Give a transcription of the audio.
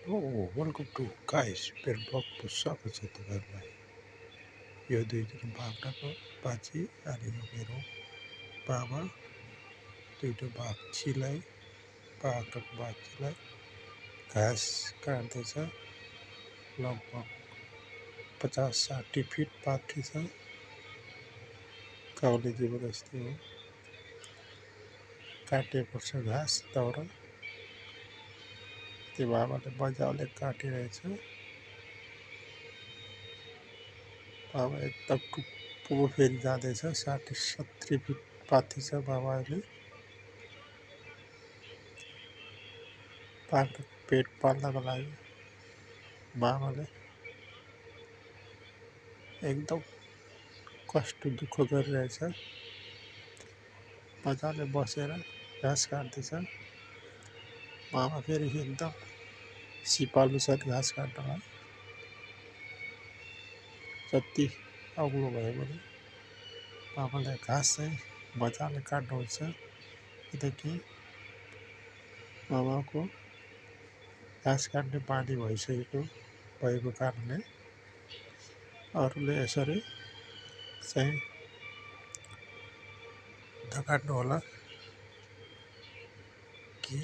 Oh, welcome to guys मेरो ब्लगको स्वागत छ तपाईँहरूलाई। यो दुईजना बाख्राको बाछी अनि यो मेरो बाबा दुईटा बाछीलाई बाख्राको बाछीलाई घाँस काट्दैछ। लगभग 50-60 फिट पाथी छ। गाउँले जबरजस्ती हो, काटिनुपर्छ घाँस दाउरा। त्यो बाबाले मजाले काटिरहेछ। बाबा एकदम टुप्पो फेरि जाँदैछ। 60-70 फिट पाथी छ बाबाले। बाख्राको पेट पाल्नको लागि बाबाले एकदम कष्ट दुःख गरिरहेछ। मजाले बसेर घाँस काट्दैछ। बाबा फेरि एकदम सिपालु छ घाँस काट्नलाई। जति अग्लो भयो भने बाबाले घाँस चाहिँ मजाले काट्नुहुन्छ। किनकि बाबाको घाँस काट्ने बानी भएको कारणले अरूले यसरी चाहिँ नकाट्नु होला कि